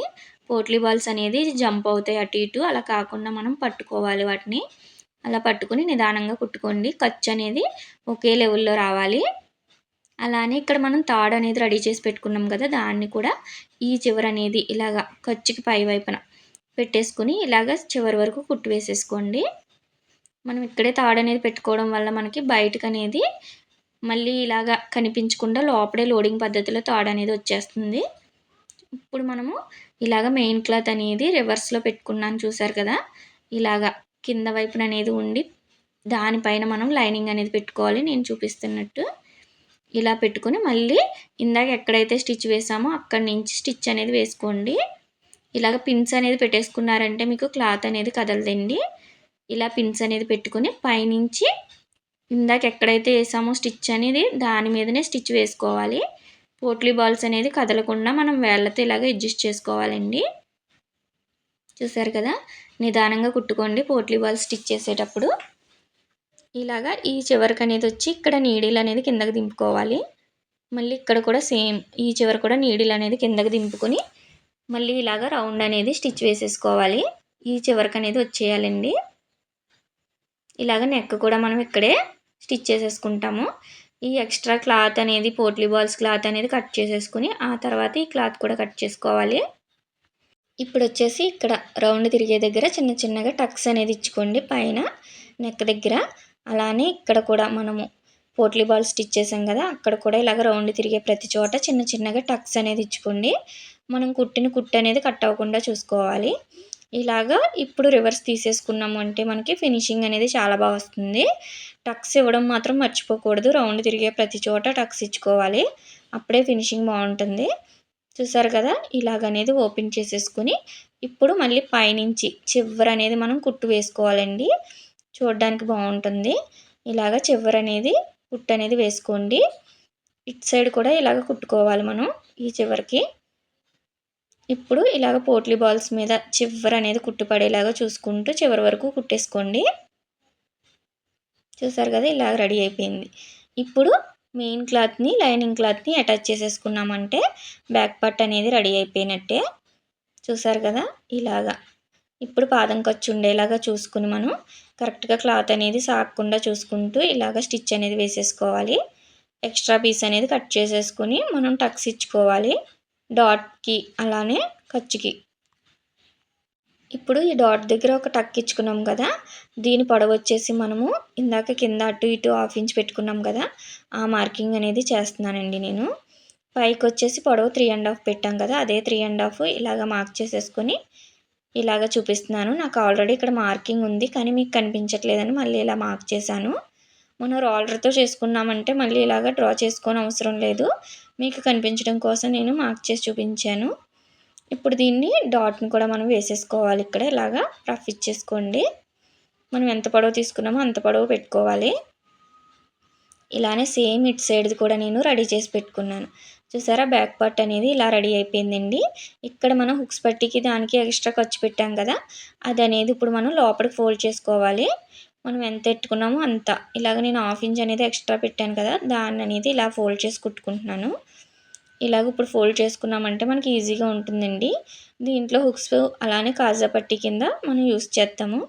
పోట్లీ బాల్స్ అనేది జంప్ అవుతాయి అటు ఇటు. అలా కాకుండా మనం పట్టుకోవాలి వాటిని. అలా పట్టుకొని నిదానంగా కుట్టుకోండి. ఖర్చు అనేది ఒకే లెవెల్‌లో రావాలి. అలానే ఇక్కడ మనం తాడు అనేది రెడీ చేసి పెట్టుకున్నాం కదా! దాన్ని కూడా ఈ చివరనేది ఇలాగా ఖర్చుకి పై వైపున పెట్టేసుకొని ఇలాగ చివరి వరకు కుట్టు వేసేసుకోండి. మనం ఇక్కడే తాడు అనేది పెట్టుకోవడం వల్ల మనకి బయటకనేది మళ్ళీ ఇలాగా కనిపించకుండా లోపలే లోడింగ్ పద్ధతిలో తాడు అనేది వచ్చేస్తుంది. ఇప్పుడు మనము ఇలాగ మెయిన్ క్లాత్ అనేది రివర్స్‌లో పెట్టుకున్నాను చూసారు కదా! ఇలాగా కింద వైపున అనేది ఉండి దానిపైన మనం లైనింగ్ అనేది పెట్టుకోవాలి నేను చూపిస్తున్నట్టు. ఇలా పెట్టుకొని మళ్ళీ ఇందాక ఎక్కడైతే స్టిచ్ వేసామో అక్కడి నుంచి స్టిచ్ అనేది వేసుకోండి. ఇలాగ పిన్స్ అనేది పెట్టేసుకున్నారంటే మీకు క్లాత్ అనేది కదలదండి. ఇలా పిన్స్ అనేది పెట్టుకొని పైనుంచి ఇందాక ఎక్కడైతే వేసామో స్టిచ్ అనేది దాని మీదనే స్టిచ్ వేసుకోవాలి. పోట్లీ బాల్స్ అనేది కదలకుండా మనం వేళ్ళతో ఇలాగ అడ్జస్ట్ చేసుకోవాలండి. చూసారు కదా! నిదానంగా కుట్టుకోండి పోట్లీ బాల్స్ స్టిచ్ చేసేటప్పుడు. ఇలాగా ఈ చివరకనేది వచ్చి ఇక్కడ నీడిల్ అనేది కిందకి దింపుకోవాలి. మళ్ళీ ఇక్కడ కూడా సేమ్ ఈ చివర కూడా నీడిల్ అనేది కిందకి దింపుకొని మళ్ళీ ఇలాగ రౌండ్ అనేది స్టిచ్ వేసేసుకోవాలి. ఈ చివరకనేది వచ్చేయాలండి. ఇలాగ నెక్ కూడా మనం ఇక్కడే స్టిచ్ చేసేసుకుంటాము. ఈ ఎక్స్ట్రా క్లాత్ అనేది పోట్లీ బాల్స్ క్లాత్ అనేది కట్ చేసేసుకొని ఆ తర్వాత ఈ క్లాత్ కూడా కట్ చేసుకోవాలి. ఇప్పుడొచ్చేసి ఇక్కడ రౌండ్ తిరిగే దగ్గర చిన్న చిన్నగా టక్స్ అనేది ఇచ్చుకోండి పైన నెక్ దగ్గర. అలానే ఇక్కడ కూడా మనము పోట్లీ బాల్ స్టిచ్ చేసాం కదా! అక్కడ కూడా ఇలాగ రౌండ్ తిరిగే ప్రతి చోట చిన్న చిన్నగా టక్స్ అనేది ఇచ్చుకోండి. మనం కుట్టిన కుట్టు అనేది కట్ అవ్వకుండా చూసుకోవాలి. ఇలాగా ఇప్పుడు రివర్స్ తీసేసుకున్నాము అంటే మనకి ఫినిషింగ్ అనేది చాలా బాగా వస్తుంది. టక్స్ ఇవ్వడం మాత్రం మర్చిపోకూడదు. రౌండ్ తిరిగే ప్రతి చోట టక్స్ ఇచ్చుకోవాలి. అప్పుడే ఫినిషింగ్ బాగుంటుంది. చూసారు కదా! ఇలాగనేది ఓపెన్ చేసేసుకొని ఇప్పుడు మళ్ళీ పైనుంచి చివరనేది మనం కుట్టు వేసుకోవాలండి. చూడడానికి బాగుంటుంది. ఇలాగ చివరనేది కుట్టు అనేది వేసుకోండి. ఇటు సైడ్ కూడా ఇలాగ కుట్టుకోవాలి మనం ఈ చివరికి. ఇప్పుడు ఇలాగ పోట్లీ బాల్స్ మీద చివరనేది కుట్టు పడేలాగా చూసుకుంటూ చివరి వరకు కుట్టేసుకోండి. చూసారు కదా! ఇలాగ రెడీ అయిపోయింది. ఇప్పుడు మెయిన్ క్లాత్‌ని, లైనింగ్ క్లాత్‌ని అటాచ్ చేసేసుకున్నామంటే బ్యాక్ పార్ట్ అనేది రెడీ అయిపోయినట్టే. చూసారు కదా! ఇలాగా. ఇప్పుడు పాదం ఖర్చు ఉండేలాగా చూసుకొని మనం కరెక్ట్‌గా క్లాత్ అనేది సాగకుండా చూసుకుంటూ ఇలాగ స్టిచ్ అనేది వేసేసుకోవాలి. ఎక్స్ట్రా పీస్ అనేది కట్ చేసేసుకొని మనం టక్స్ ఇచ్చుకోవాలి. డాట్‌కి అలానే ఖర్చుకి. ఇప్పుడు ఈ డాట్ దగ్గర ఒక టక్ ఇచ్చుకున్నాం కదా! దీని పొడవు వచ్చేసి మనము ఇందాక కింద అటు ఇటు హాఫ్ ఇంచ్ పెట్టుకున్నాం కదా! ఆ మార్కింగ్ అనేది చేస్తున్నానండి నేను. పైకి వచ్చేసి పొడవు 3½ పెట్టాం కదా! అదే 3½ ఇలాగ మార్క్ చేసేసుకొని ఇలాగ చూపిస్తున్నాను. నాకు ఆల్రెడీ ఇక్కడ మార్కింగ్ ఉంది కానీ మీకు కనిపించట్లేదని మళ్ళీ ఇలా మార్క్ చేశాను. మనం రోలర్‌తో చేసుకున్నామంటే మళ్ళీ ఇలాగ డ్రా చేసుకోని అవసరం లేదు. మీకు కనిపించడం కోసం నేను మార్క్ చేసి చూపించాను. ఇప్పుడు దీన్ని డాట్‌ని కూడా మనం వేసేసుకోవాలి ఇక్కడ ఇలాగా రఫ్ ఇచ్చేసుకోండి. మనం ఎంత పొడవు తీసుకున్నామో అంత పొడవు పెట్టుకోవాలి. ఇలానే సేమ్ ఇటు సైడ్‌ది కూడా నేను రెడీ చేసి పెట్టుకున్నాను. చూసారా బ్యాక్ పార్ట్ అనేది ఇలా రెడీ అయిపోయిందండి. ఇక్కడ మనం హుక్స్ పట్టీకి దానికి ఎక్స్ట్రా ఖర్చు పెట్టాం కదా! అదనేది ఇప్పుడు మనం లోపలికి ఫోల్డ్ చేసుకోవాలి. మనం ఎంత ఎట్టుకున్నామో అంత. ఇలాగ నేను హాఫ్ ఇంచ్ అనేది ఎక్స్ట్రా పెట్టాను కదా! దాన్ననేది ఇలా ఫోల్డ్ చేసి కుట్టుకుంటున్నాను. ఇలాగ ఇప్పుడు ఫోల్డ్ చేసుకున్నామంటే మనకి ఈజీగా ఉంటుందండి. దీంట్లో హుక్స్ అలానే కాజా పట్టీ కింద మనం యూజ్ చేస్తాము.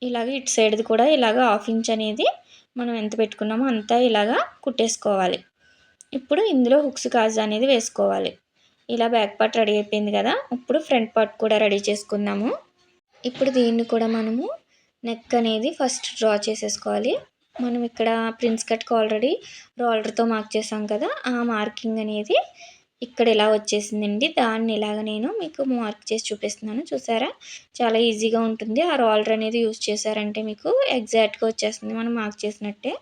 ఇలాగ ఇటు సైడ్‌ది కూడా ఇలాగ హాఫ్ ఇంచ్ అనేది మనం ఎంత పెట్టుకున్నామో అంతా ఇలాగా కుట్టేసుకోవాలి. ఇప్పుడు ఇందులో హుక్స్ కాజా అనేది వేసుకోవాలి. ఇలా బ్యాక్ పార్ట్ రెడీ అయిపోయింది కదా! ఇప్పుడు ఫ్రంట్ పార్ట్ కూడా రెడీ చేసుకుందాము. ఇప్పుడు దీన్ని కూడా మనము నెక్ అనేది ఫస్ట్ డ్రా చేసేసుకోవాలి. మనం ఇక్కడ ప్రిన్స్ కట్‌కి ఆల్రెడీ రోలర్‌తో మార్క్ చేసాం కదా! ఆ మార్కింగ్ అనేది ఇక్కడ ఇలా వచ్చేసిందండి. దాన్ని ఇలాగ నేను మీకు మార్క్ చేసి చూపిస్తున్నాను. చూసారా? చాలా ఈజీగా ఉంటుంది. ఆ రోలర్ అనేది యూజ్ చేశారంటే మీకు ఎగ్జాక్ట్‌గా వచ్చేస్తుంది మనం మార్క్ చేసినట్టే.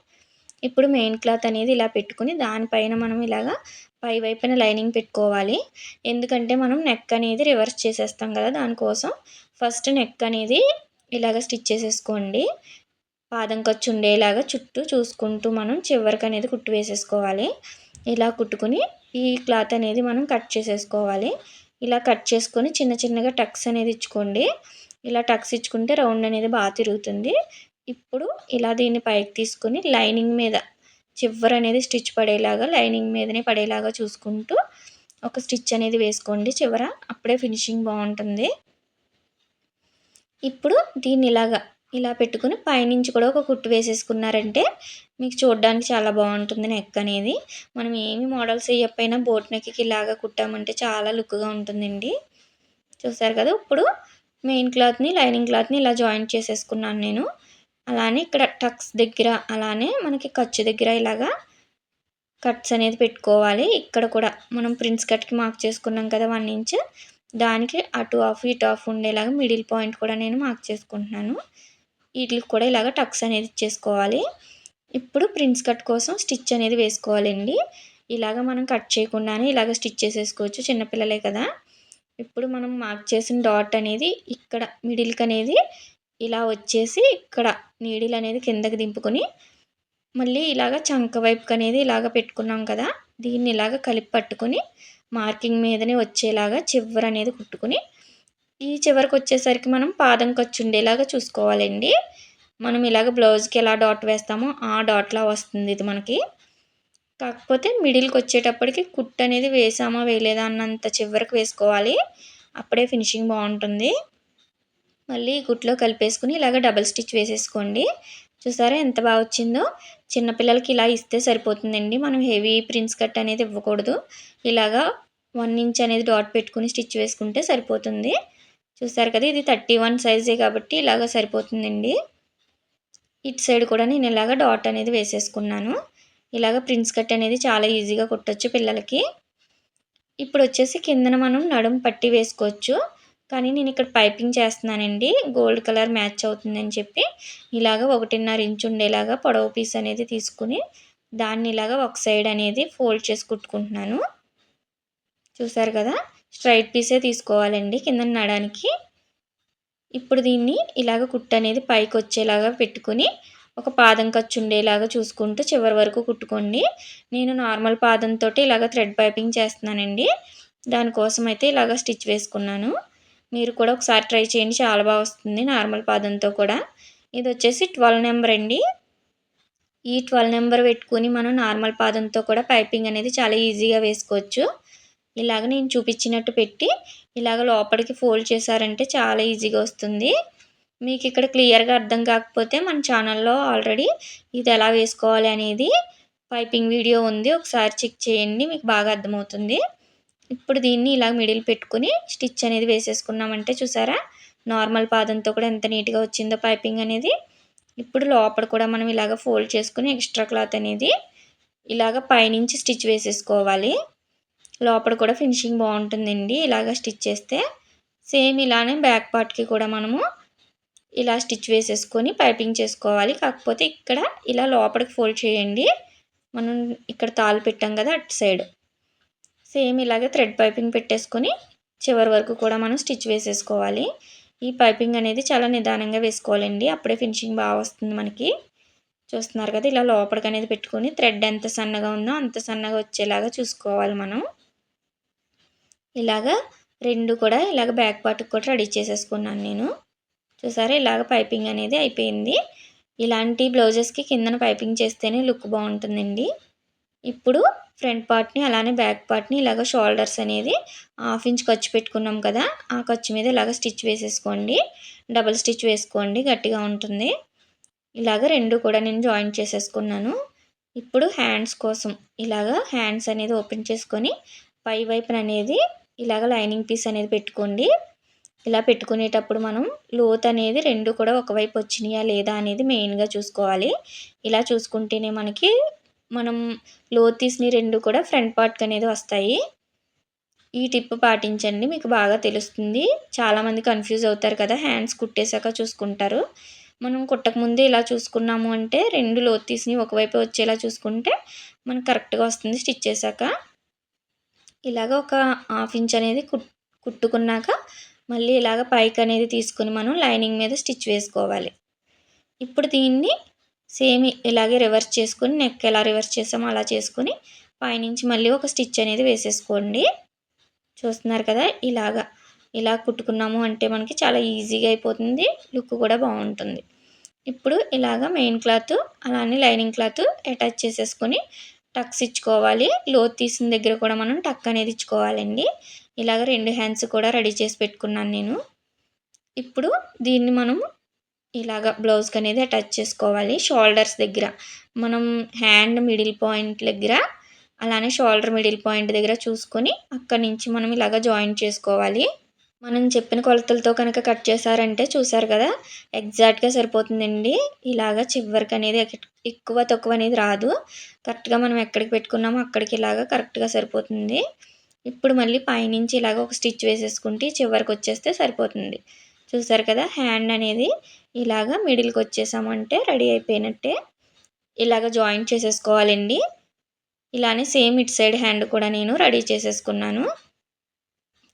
ఇప్పుడు మెయిన్ క్లాత్ అనేది ఇలా పెట్టుకొని దానిపైన మనం ఇలాగా పై వైపున లైనింగ్ పెట్టుకోవాలి. ఎందుకంటే మనం నెక్ అనేది రివర్స్ చేసేస్తాం కదా! దానికోసం ఫస్ట్ నెక్ అనేది ఇలాగ స్టిచ్ చేసేసుకోండి. పాదం ఖర్చు ఉండేలాగా చుట్టూ చూసుకుంటూ మనం చివరికి అనేది కుట్టు వేసేసుకోవాలి. ఇలా కుట్టుకుని ఈ క్లాత్ అనేది మనం కట్ చేసేసుకోవాలి. ఇలా కట్ చేసుకొని చిన్న చిన్నగా టక్స్ అనేది ఇచ్చుకోండి. ఇలా టక్స్ ఇచ్చుకుంటే రౌండ్ అనేది బాగా తిరుగుతుంది. ఇప్పుడు ఇలా దీన్ని పైకి తీసుకొని లైనింగ్ మీద చివరి అనేది స్టిచ్ పడేలాగా లైనింగ్ మీదనే పడేలాగా చూసుకుంటూ ఒక స్టిచ్ అనేది వేసుకోండి చివర. అప్పుడే ఫినిషింగ్ బాగుంటుంది. ఇప్పుడు దీన్ని ఇలా పెట్టుకుని పైనుంచి కూడా ఒక కుట్టు వేసేసుకున్నారంటే మీకు చూడడానికి చాలా బాగుంటుంది నెక్ అనేది. మనం ఏమి మోడల్స్ వేయకపోయినా బోట్ నెక్కి ఇలాగా కుట్టామంటే చాలా లుక్గా ఉంటుందండి. చూసారు కదా. ఇప్పుడు మెయిన్ క్లాత్ని లైనింగ్ క్లాత్ని ఇలా జాయింట్ చేసేసుకున్నాను నేను. అలానే ఇక్కడ టక్స్ దగ్గర అలానే మనకి ఖర్చు దగ్గర ఇలాగా కట్స్ అనేది పెట్టుకోవాలి. ఇక్కడ కూడా మనం ప్రిన్స్ కట్కి మార్క్ చేసుకున్నాం కదా 1 ఇంచ్, దానికి అటు హాఫ్ ఇటు హాఫ్ ఉండేలాగా మిడిల్ పాయింట్ కూడా నేను మార్క్ చేసుకుంటున్నాను. వీటికి కూడా ఇలాగ టక్స్ అనేది ఇచ్చేసుకోవాలి. ఇప్పుడు ప్రిన్స్ కట్ కోసం స్టిచ్ అనేది వేసుకోవాలండి. ఇలాగ మనం కట్ చేయకుండానే ఇలాగ స్టిచ్ చేసేసుకోవచ్చు, చిన్నపిల్లలే కదా. ఇప్పుడు మనం మార్క్ చేసిన డాట్ అనేది ఇక్కడ మిడిల్కి అనేది ఇలా వచ్చేసి ఇక్కడ నీడిల్ అనేది కిందకి దింపుకొని మళ్ళీ ఇలాగ చంక వైపుకి అనేది ఇలాగ పెట్టుకున్నాం కదా, దీన్ని ఇలాగ కలిపి పట్టుకొని మార్కింగ్ మీదనే వచ్చేలాగా చివరి అనేది కుట్టుకుని ఈ చివరికి వచ్చేసరికి మనం పాదం ఖర్చు ఉండేలాగా చూసుకోవాలండి. మనం ఇలాగ బ్లౌజ్కి ఎలా డాట్ వేస్తామో ఆ డాట్లా వస్తుంది ఇది మనకి. కాకపోతే మిడిల్కి వచ్చేటప్పటికి కుట్టు అనేది వేసామా వేయలేదా అన్నంత చివరికి వేసుకోవాలి. అప్పుడే ఫినిషింగ్ బాగుంటుంది. మళ్ళీ కుట్లో కలిపేసుకుని ఇలాగ డబల్ స్టిచ్ వేసేసుకోండి. చూసారా ఎంత బాగా వచ్చిందో. చిన్నపిల్లలకి ఇలా ఇస్తే సరిపోతుందండి. మనం హెవీ ప్రిన్స్ కట్ అనేది ఇవ్వకూడదు. ఇలాగా 1 ఇంచ్ అనేది డాట్ పెట్టుకుని స్టిచ్ వేసుకుంటే సరిపోతుంది. చూసారు కదా, ఇది 31 సైజే కాబట్టి ఇలాగ సరిపోతుందండి. ఇటు సైడ్ కూడా నేను ఇలాగ డాట్ అనేది వేసేసుకున్నాను. ఇలాగ ప్రిన్స్ కట్ అనేది చాలా ఈజీగా కుట్టచ్చు పిల్లలకి. ఇప్పుడు వచ్చేసి కిందన మనం నడుము పట్టి వేసుకోవచ్చు. కానీ నేను ఇక్కడ పైపింగ్ చేస్తున్నానండి, గోల్డ్ కలర్ మ్యాచ్ అవుతుందని చెప్పి ఇలాగ 1.5 ఇంచ్ ఉండేలాగా పొడవు పీస్ అనేది తీసుకుని దాన్ని ఇలాగ ఒక సైడ్ అనేది ఫోల్డ్ చేసి కుట్టుకుంటున్నాను. చూసారు కదా, స్ట్రైట్ పీసే తీసుకోవాలండి కింద నడానికి. ఇప్పుడు దీన్ని ఇలాగ కుట్టు అనేది పైకి వచ్చేలాగా పెట్టుకుని ఒక పాదం ఖర్చు ఉండేలాగా చూసుకుంటూ చివరి వరకు కుట్టుకోండి. నేను నార్మల్ పాదంతో ఇలాగ థ్రెడ్ పైపింగ్ చేస్తున్నానండి. దానికోసం అయితే ఇలాగ స్టిచ్ వేసుకున్నాను. మీరు కూడా ఒకసారి ట్రై చేయండి, చాలా బాగా వస్తుంది నార్మల్ పాదంతో కూడా. ఇది వచ్చేసి 12 నెంబర్ అండి. ఈ 12 నెంబర్ పెట్టుకుని మనం నార్మల్ పాదంతో కూడా పైపింగ్ అనేది చాలా ఈజీగా వేసుకోవచ్చు. ఇలాగ నేను చూపించినట్టు పెట్టి ఇలాగ లోపలికి ఫోల్డ్ చేశారంటే చాలా ఈజీగా వస్తుంది. మీకు ఇక్కడ క్లియర్గా అర్థం కాకపోతే మన ఛానల్లో ఆల్రెడీ ఇది ఎలా వేసుకోవాలి అనేది పైపింగ్ వీడియో ఉంది, ఒకసారి చెక్ చేయండి, మీకు బాగా అర్థమవుతుంది. ఇప్పుడు దీన్ని ఇలా మిడిల్ పెట్టుకుని స్టిచ్ అనేది వేసేసుకున్నామంటే చూసారా నార్మల్ పాదంతో కూడా ఎంత నీట్గా వచ్చిందో పైపింగ్ అనేది. ఇప్పుడు లోపల కూడా మనం ఇలాగ ఫోల్డ్ చేసుకుని ఎక్స్ట్రా క్లాత్ అనేది ఇలాగ పైనుంచి స్టిచ్ వేసేసుకోవాలి. లోపల కూడా ఫినిషింగ్ బాగుంటుందండి ఇలాగ స్టిచ్ చేస్తే. సేమ్ ఇలానే బ్యాక్ పార్ట్కి కూడా మనము ఇలా స్టిచ్ వేసేసుకొని పైపింగ్ చేసుకోవాలి. కాకపోతే ఇక్కడ ఇలా లోపలికి ఫోల్డ్ చేయండి. మనం ఇక్కడ తాళ్ళు పెట్టాం కదా అటు సైడ్ సేమ్ ఇలాగే థ్రెడ్ పైపింగ్ పెట్టేసుకొని చివరి వరకు కూడా మనం స్టిచ్ వేసేసుకోవాలి. ఈ పైపింగ్ అనేది చాలా నిదానంగా వేసుకోవాలండి, అప్పుడే ఫినిషింగ్ బాగా వస్తుంది మనకి. చూస్తున్నారు కదా, ఇలా లోపలికి అనేది పెట్టుకొని థ్రెడ్ ఎంత సన్నగా ఉందో అంత సన్నగా వచ్చేలాగా చూసుకోవాలి మనం. ఇలాగా రెండు కూడా ఇలాగ బ్యాక్ పార్ట్కి కూడా రెడీ చేసేసుకున్నాను నేను. చూసారా ఇలాగ పైపింగ్ అనేది అయిపోయింది. ఇలాంటి బ్లౌజెస్కి కిందన పైపింగ్ చేస్తేనే లుక్ బాగుంటుందండి. ఇప్పుడు ఫ్రంట్ పార్ట్ని అలానే బ్యాక్ పార్ట్ని ఇలాగ షోల్డర్స్ అనేది 1/2 ఇంచ్ ఖర్చు పెట్టుకున్నాం కదా, ఆ ఖర్చు మీద ఇలాగ స్టిచ్ వేసేసుకోండి. డబుల్ స్టిచ్ వేసుకోండి, గట్టిగా ఉంటుంది. ఇలాగ రెండు కూడా నేను జాయింట్ చేసేసుకున్నాను. ఇప్పుడు హ్యాండ్స్ కోసం ఇలాగ హ్యాండ్స్ అనేది ఓపెన్ చేసుకొని పై వైపున అనేది ఇలాగ లైనింగ్ పీస్ అనేది పెట్టుకోండి. ఇలా పెట్టుకునేటప్పుడు మనం లోత్ అనేది రెండు కూడా ఒకవైపు వచ్చినాయా లేదా అనేది మెయిన్గా చూసుకోవాలి. ఇలా చూసుకుంటేనే మనం లోత్ తీసిన రెండు కూడా ఫ్రంట్ పార్ట్కి అనేది వస్తాయి. ఈ టిప్ పాటించండి, మీకు బాగా తెలుస్తుంది. చాలామంది కన్ఫ్యూజ్ అవుతారు కదా, హ్యాండ్స్ కుట్టేశాక చూసుకుంటారు. మనం కుట్టకముందే ఇలా చూసుకున్నాము అంటే రెండు లోత్ తీసినవి ఒకవైపు వచ్చేలా చూసుకుంటే మనకు కరెక్ట్గా వస్తుంది. స్టిచ్ చేశాక ఇలాగ ఒక 1/2 ఇంచ్ అనేది కుట్టుకున్నాక మళ్ళీ ఇలాగ పైకి అనేది తీసుకొని మనం లైనింగ్ మీద స్టిచ్ వేసుకోవాలి. ఇప్పుడు దీన్ని సేమ్ ఇలాగే రివర్స్ చేసుకొని నెక్ ఎలా రివర్స్ చేసామో అలా చేసుకొని పైనుంచి మళ్ళీ ఒక స్టిచ్ అనేది వేసేసుకోండి. చూస్తున్నారు కదా, ఇలా కుట్టుకున్నాము అంటే మనకి చాలా ఈజీగా అయిపోతుంది, లుక్ కూడా బాగుంటుంది. ఇప్పుడు ఇలాగ మెయిన్ క్లాత్ అలానే లైనింగ్ క్లాత్ అటాచ్ చేసేసుకొని టక్స్ ఇచ్చుకోవాలి. లోతు తీసిన దగ్గర కూడా మనం టక్ అనేది ఇచ్చుకోవాలండి. ఇలాగ 2 హ్యాండ్స్ కూడా రెడీ చేసి పెట్టుకున్నాను నేను. ఇప్పుడు దీన్ని మనం ఇలాగ బ్లౌజ్కి అనేది అటాచ్ చేసుకోవాలి. షోల్డర్స్ దగ్గర మనం హ్యాండ్ మిడిల్ పాయింట్ దగ్గర అలానే షోల్డర్ మిడిల్ పాయింట్ దగ్గర చూసుకొని అక్కడి నుంచి మనం ఇలాగ జాయిన్ చేసుకోవాలి. మనం చెప్పిన కొలతలతో కనుక కట్ చేశారంటే చూసారు కదా, ఎగ్జాక్ట్గా సరిపోతుందండి. ఇలాగ చివరికి అనేది ఎక్కువ తక్కువ అనేది రాదు. కరెక్ట్గా మనం ఎక్కడికి పెట్టుకున్నామో అక్కడికి ఇలాగ కరెక్ట్గా సరిపోతుంది. ఇప్పుడు మళ్ళీ పైనుంచి ఇలాగ ఒక స్టిచ్ వేసేసుకుంటే చివరికి వచ్చేస్తే సరిపోతుంది. చూసారు కదా, హ్యాండ్ అనేది ఇలాగ మిడిల్కి వచ్చేసామంటే రెడీ అయిపోయినట్టే. ఇలాగ జాయిన్ చేసేసుకోవాలండి. ఇలానే సేమ్ ఇటు సైడ్ హ్యాండ్ కూడా నేను రెడీ చేసేసుకున్నాను.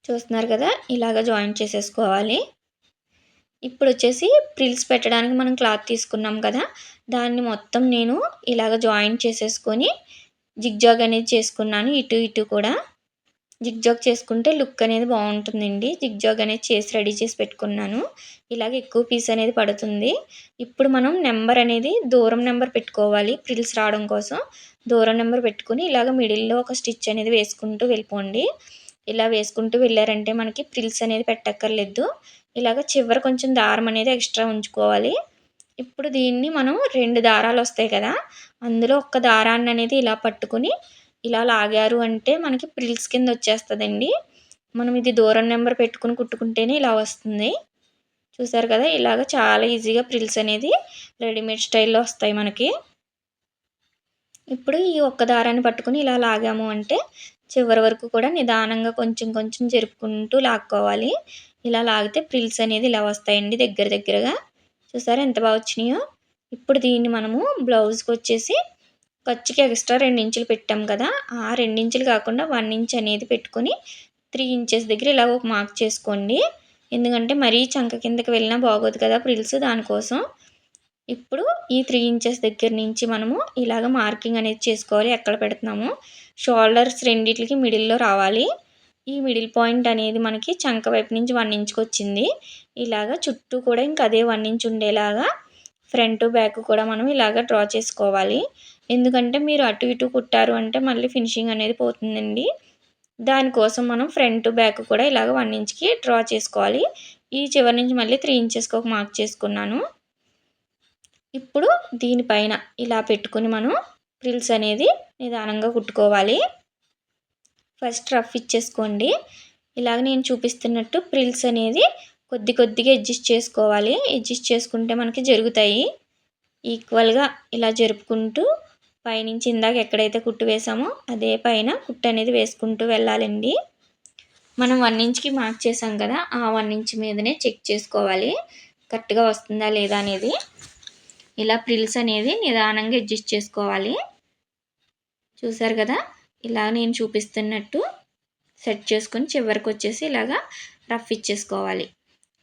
చూస్తున్నారు కదా, ఇలాగ జాయిన్ చేసేసుకోవాలి. ఇప్పుడు వచ్చేసి ప్రిల్స్ పెట్టడానికి మనం క్లాత్ తీసుకున్నాం కదా, దాన్ని మొత్తం నేను ఇలాగ జాయిన్ చేసేసుకొని జిగ్జాగ్ అనేది చేసుకున్నాను. ఇటు ఇటు కూడా జిగ్జాగ్ చేసుకుంటే లుక్ అనేది బాగుంటుందండి. జిగ్జాగ్ అనేది చేసి రెడీ చేసి పెట్టుకున్నాను. ఇలాగ ఎక్కువ పీస్ అనేది పడుతుంది. ఇప్పుడు మనం నెంబర్ అనేది దూరం నెంబర్ పెట్టుకోవాలి. ప్రిల్స్ రావడం కోసం దూరం నెంబర్ పెట్టుకుని ఇలాగ మిడిల్లో ఒక స్టిచ్ అనేది వేసుకుంటూ వెళ్ళిపోండి. ఇలా వేసుకుంటూ వెళ్ళారంటే మనకి ప్రిల్స్ అనేది పెట్టక్కర్లేదు. ఇలాగ చివర కొంచెం దారం అనేది ఎక్స్ట్రా ఉంచుకోవాలి. ఇప్పుడు దీన్ని మనం 2 దారాలు వస్తాయి కదా, అందులో ఒక్క దారాన్ని అనేది ఇలా పట్టుకుని ఇలా లాగారు అంటే మనకి ప్రిల్స్ కింద వచ్చేస్తుందండి. మనం ఇది దూరం నెంబర్ పెట్టుకుని కుట్టుకుంటేనే ఇలా వస్తుంది. చూసారు కదా, ఇలాగ చాలా ఈజీగా ప్రిల్స్ అనేది రెడీమేడ్ స్టైల్లో వస్తాయి మనకి. ఇప్పుడు ఈ ఒక్క దారాన్ని పట్టుకుని ఇలా లాగాము అంటే చివరి వరకు కూడా నిదానంగా కొంచెం కొంచెం జరుపుకుంటూ లాక్కోవాలి. ఇలా లాగితే ప్రిల్స్ అనేది ఇలా వస్తాయండి దగ్గర దగ్గరగా. చూసారా ఎంత బాగా వచ్చినాయో. ఇప్పుడు దీన్ని మనము బ్లౌజ్కి వచ్చేసి ఖర్చుకి ఎక్స్ట్రా 2 ఇంచులు పెట్టాం కదా, ఆ 2 ఇంచులు కాకుండా 1 ఇంచ్ అనేది పెట్టుకొని 3 ఇంచెస్ దగ్గర ఇలా ఒక మార్క్ చేసుకోండి. ఎందుకంటే మరీ చంక కిందకి వెళ్ళినా బాగోదు కదా ప్రిల్స్, దానికోసం. ఇప్పుడు ఈ 3 ఇంచెస్ దగ్గర నుంచి మనము ఇలాగ మార్కింగ్ అనేది చేసుకోవాలి. ఎక్కడ పెడుతున్నాము షోల్డర్స్ రెండిట్లకి మిడిల్లో రావాలి. ఈ మిడిల్ పాయింట్ అనేది మనకి చంక వైపు నుంచి 1 ఇంచ్కి వచ్చింది. ఇలాగ చుట్టూ కూడా ఇంకా అదే 1 ఇంచ్ ఉండేలాగా ఫ్రంట్ బ్యాక్ కూడా మనం ఇలాగ డ్రా చేసుకోవాలి. ఎందుకంటే మీరు అటు ఇటు కుట్టారు అంటే మళ్ళీ ఫినిషింగ్ అనేది పోతుందండి. దానికోసం మనం ఫ్రంట్ బ్యాక్ కూడా ఇలాగ 1 ఇంచ్కి డ్రా చేసుకోవాలి. ఈ చివరి నుంచి మళ్ళీ 3 ఇంచెస్కి ఒక మార్క్ చేసుకున్నాను. ఇప్పుడు దీనిపైన ఇలా పెట్టుకుని మనం ప్రిల్స్ అనేది నిదానంగా కుట్టుకోవాలి. ఫస్ట్ రఫ్ ఇచ్చేసుకోండి. ఇలాగ నేను చూపిస్తున్నట్టు ప్రిల్స్ అనేది కొద్ది కొద్దిగా అడ్జస్ట్ చేసుకోవాలి. అడ్జస్ట్ చేసుకుంటే మనకి జరుగుతాయి. ఈక్వల్గా ఇలా జరుపుకుంటూ పైనుంచి ఇందాక ఎక్కడైతే కుట్టు వేసామో అదే పైన కుట్టు అనేది వేసుకుంటూ వెళ్ళాలండి. మనం 1 ఇంచ్కి మార్క్ చేసాం కదా, ఆ 1 ఇంచ్ మీదనే చెక్ చేసుకోవాలి కరెక్ట్గా వస్తుందా లేదా అనేది. ఇలా ప్రిల్స్ అనేది నిదానంగా అడ్జస్ట్ చేసుకోవాలి. చూసారు కదా, ఇలా నేను చూపిస్తున్నట్టు సెట్ చేసుకొని చివరికి వచ్చేసి ఇలాగా రఫ్ ఇచ్చేసుకోవాలి.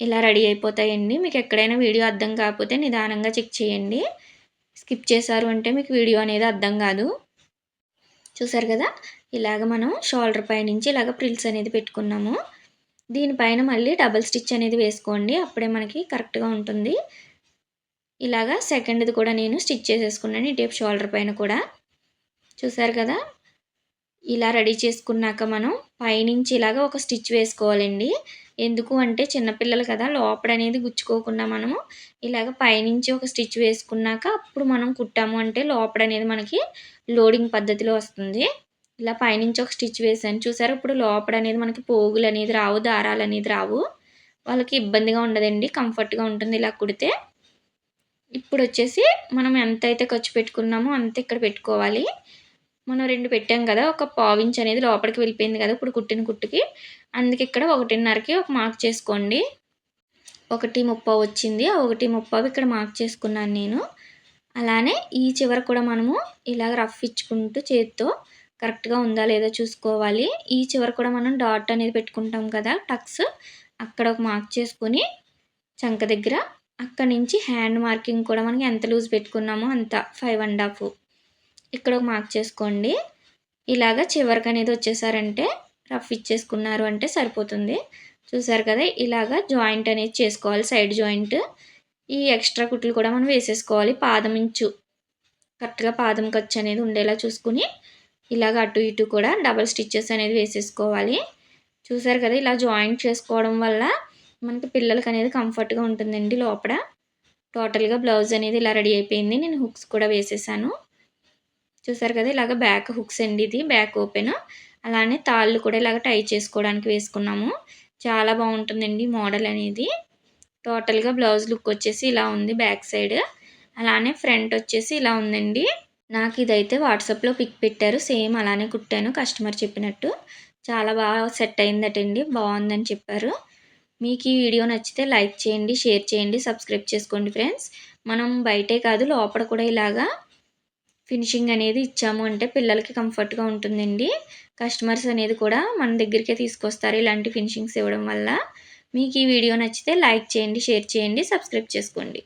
ఇలా రెడీ అయిపోతాయండి. మీకు ఎక్కడైనా వీడియో అర్థం కాకపోతే నిదానంగా చెక్ చేయండి. స్కిప్ చేశారు అంటే మీకు వీడియో అనేది అర్థం కాదు. చూసారు కదా, ఇలాగ మనం షోల్డర్ పై నుంచి ఇలాగ ప్రిల్స్ అనేది పెట్టుకున్నాము. దీనిపైన మళ్ళీ డబల్ స్టిచ్ అనేది వేసుకోండి, అప్పుడే మనకి కరెక్ట్గా ఉంటుంది. ఇలాగా సెకండ్ది కూడా నేను స్టిచ్ చేసేసుకున్నాను ఇటేపు షోల్డర్ పైన కూడా. చూసారు కదా, ఇలా రెడీ చేసుకున్నాక మనం పైనుంచి ఇలాగ ఒక స్టిచ్ వేసుకోవాలండి. ఎందుకు అంటే చిన్నపిల్లలు కదా, లోపల అనేది గుచ్చుకోకుండా మనము ఇలాగ పైనుంచి ఒక స్టిచ్ వేసుకున్నాక అప్పుడు మనం కుట్టాము అంటే లోపల అనేది మనకి లోడింగ్ పద్ధతిలో వస్తుంది. ఇలా పైనుంచి ఒక స్టిచ్ వేసాను చూసారు. ఇప్పుడు లోపల అనేది మనకి పోగులు అనేది రావు, దారాలు అనేది రావు. వాళ్ళకి ఇబ్బందిగా ఉండదండి, కంఫర్ట్గా ఉంటుంది ఇలా కుడితే. ఇప్పుడు వచ్చేసి మనం ఎంతైతే ఖర్చు పెట్టుకున్నామో అంత ఇక్కడ పెట్టుకోవాలి. మనం 2 పెట్టాం కదా, ఒక పావించ్ అనేది లోపలికి వెళ్ళిపోయింది కదా ఇప్పుడు కుట్టిన కుట్టుకి. అందుకే ఇక్కడ 1.5కి ఒక మార్క్ చేసుకోండి. 1.30 వచ్చింది, ఆ 1.30 ఇక్కడ మార్క్ చేసుకున్నాను నేను. అలానే ఈ చివర కూడా మనము ఇలాగ రఫ్ ఇచ్చుకుంటూ చేత్తో కరెక్ట్గా ఉందా లేదా చూసుకోవాలి. ఈ చివర కూడా మనం డాట్ అనేది పెట్టుకుంటాం కదా టక్స్, అక్కడ ఒక మార్క్ చేసుకొని చంక దగ్గర, అక్కడి నుంచి హ్యాండ్ మార్కింగ్ కూడా మనకి ఎంత లూజ్ పెట్టుకున్నామో అంత 5½ ఇక్కడ ఒక మార్క్ చేసుకోండి. ఇలాగ చివరికనేది వచ్చేసారంటే రఫ్ ఇచ్చేసుకున్నారు అంటే సరిపోతుంది. చూసారు కదా! ఇలాగ జాయింట్ అనేది చేసుకోవాలి, సైడ్ జాయింట్. ఈ ఎక్స్ట్రా కుట్లు కూడా మనం వేసేసుకోవాలి. పాదం ఇంచు కరెక్ట్‌గా పాదం ఖర్చు అనేది ఉండేలా చూసుకుని ఇలాగ అటు ఇటు కూడా డబల్ స్టిచెస్ అనేది వేసేసుకోవాలి. చూసారు కదా! ఇలా జాయింట్ చేసుకోవడం వల్ల మనకి పిల్లలకి అనేది కంఫర్ట్‌గా ఉంటుందండి లోపల. టోటల్‌గా బ్లౌజ్ అనేది ఇలా రెడీ అయిపోయింది. నేను హుక్స్ కూడా వేసేసాను. చూసారు కదా! ఇలాగ బ్యాక్ హుక్స్ అండి, ఇది బ్యాక్ ఓపెన్. అలానే తాళ్ళు కూడా ఇలాగ టై చేసుకోవడానికి వేసుకున్నాము. చాలా బాగుంటుందండి మోడల్ అనేది. టోటల్‌గా బ్లౌజ్ లుక్ వచ్చేసి ఇలా ఉంది బ్యాక్ సైడ్. అలానే ఫ్రంట్ వచ్చేసి ఇలా ఉందండి. నాకు ఇదైతే వాట్సాప్‌లో పిక్ పెట్టారు. సేమ్ అలానే కుట్టాను కస్టమర్ చెప్పినట్టు. చాలా బాగా సెట్ అయిందటండి. బాగుందని చెప్పారు. మీకు ఈ వీడియో నచ్చితే లైక్ చేయండి, షేర్ చేయండి, సబ్స్క్రైబ్ చేసుకోండి ఫ్రెండ్స్. మనం బయటే కాదు లోపల కూడా ఇలాగా ఫినిషింగ్ అనేది ఇచ్చాము అంటే పిల్లలకి కంఫర్ట్‌గా ఉంటుందండి. కస్టమర్స్ అనేది కూడా మన దగ్గరికే తీసుకొస్తారు ఇలాంటి ఫినిషింగ్స్ ఇవ్వడం వల్ల. మీకు ఈ వీడియో నచ్చితే లైక్ చేయండి, షేర్ చేయండి, సబ్స్క్రైబ్ చేసుకోండి.